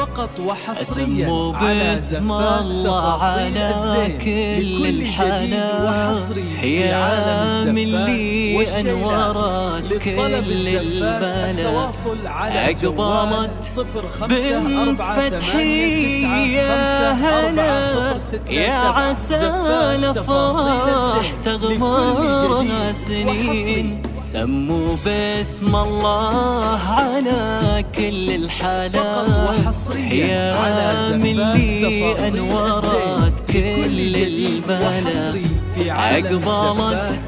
فقط وحصريا أسمو على باسم الله على كل الحالات، يا من لي أنورت كل البنات. أقبلت بنت فتحي يا هلا، يا عسى الأفراح تغمرها سنين. سموا باسم الله على كل الحالات، يا من لي أنورت كل البنات. أقبلت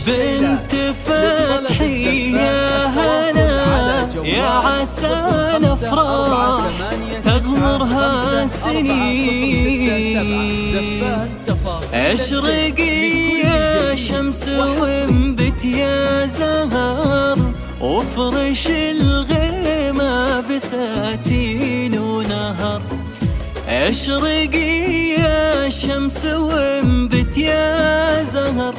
بنت فتحي يا هلا، يا عسى الأفراح تغمرها سنين. اشرقي يا شمس وانبت يا زهر، وافرش الغيمة بساتين ونهر. اشرقي يا شمس وانبت يا زهر،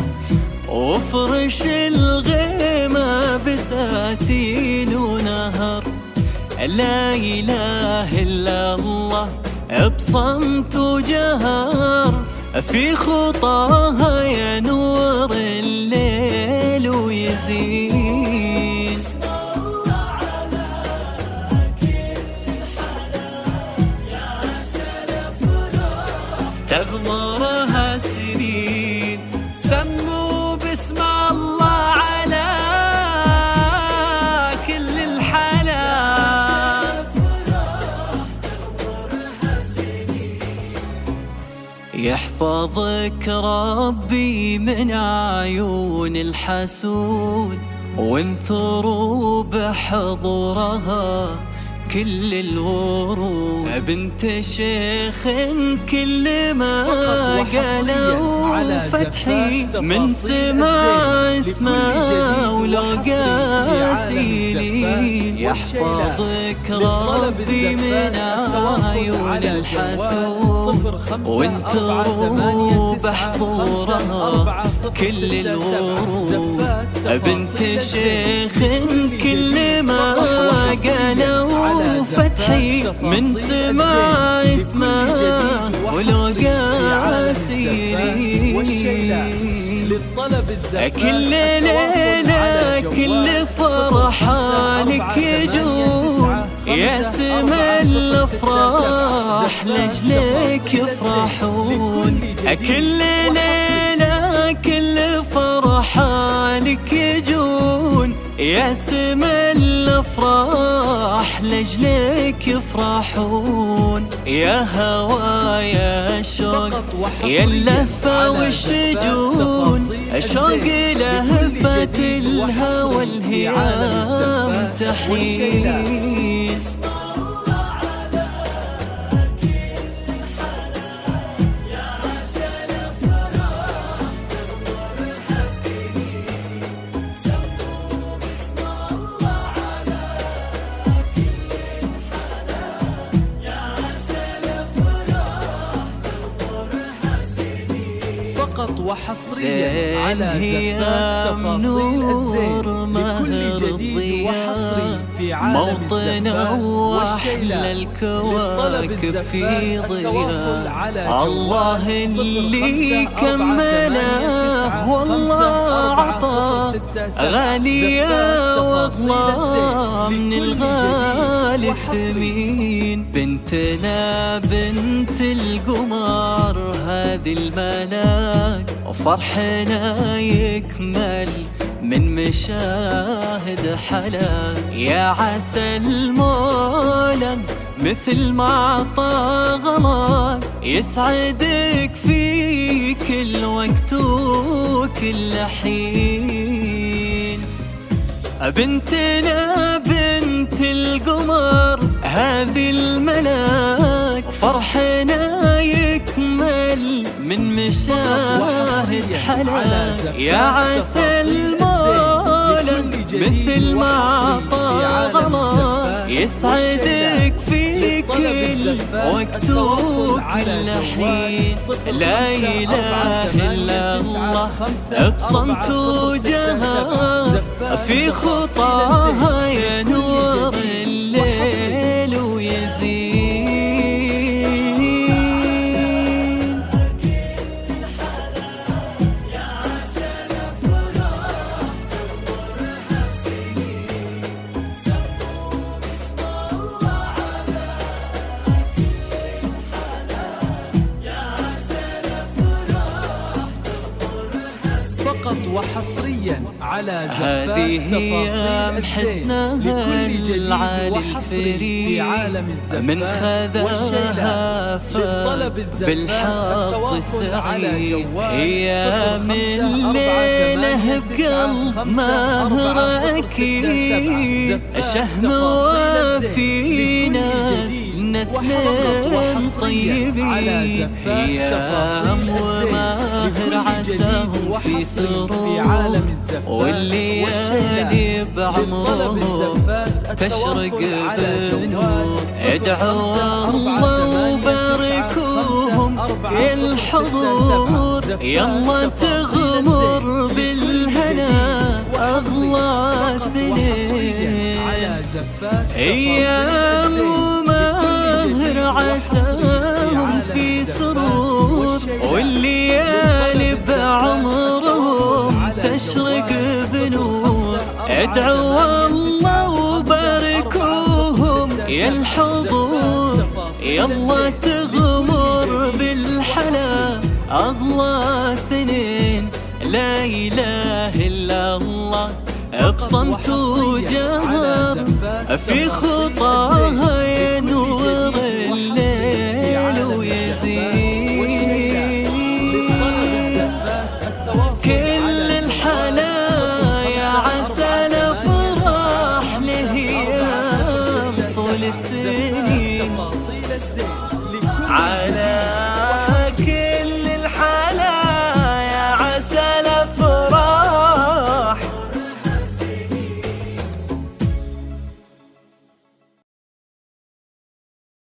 وافرش الغيمة بساتين ونهر. لا إله إلا الله بصمت وجهر، في خطاها ينور الليل ويزين. تغمرها سنين. سموا باسم الله على كل الحالات. يحفظك ربي من عيون الحسود، وانثروا بحضورها كل الورود. بنت شيخ كل ما قالوا فتحي، من سمع اسمه ولو قاسيلين. يحفظك ربي من عيون الحسود، وانثروا بحضورها كل الورود. بنت شيخ كل ما قالوا فتحي، من سمع اسمه ولو قاسيلين. كل ليلة كل فرحانك يجون، يا سما الافراح لاجلك يفرحون. كل ليلة كل فرحانك يجون، يا سما الافراح لاجلك يفرحون. يا هوا يا شوق يا اللهفة والشجون، شوق لهفة الهوى الهيام تحين. فقط وحصريا على زفات تفاصيل الزين لكل جديد وحصري في عالم الزفات والشيلات. الكواكب في ضياء الله اللي كمله، والله عطاه غالية واغلى من الغالي الثمين. بنتنا بنت القمر هذه الملاك، وفرحنا يكمل من مشاهد حلا. يا عسى المولى مثل ما عطى غلا، يسعدك في كل وقت وكل حين. بنتنا بنت القمر هذه الملاك، فرحنا يكمل من مشاهد حلا. يا عسى المولى مثل ما عطى غلا، يسعدك في كل وقت وكل حين. لا إله إلا الله بصمت وجهر، في خطاها ينور الليل ويزين. فقط وحصريا على زفات هذه تفاصيل حسنها لكل جديد العالي وحصري في عالم الزفات من خذاها فاز بالحظ السعيد. هي من ليله بقلب ما أكيد شهم وفي ناس من طيبين. هي وماهر عساهم في سرور والليالي بعمرهم تشرق بنور. ادعوا الله وباركوهم يا الحضور، يلا تغمر بالهنا أغلى اثنين. أيام وماهر عساهم في سرور والليالي بعمرهم تشرق بنور. ادعوا الله وباركوهم يا الحضور، يلا تغمر بالحلا أغلى اثنين. لا إله إلا الله بصمت وجهر في خطاها ينور الليل.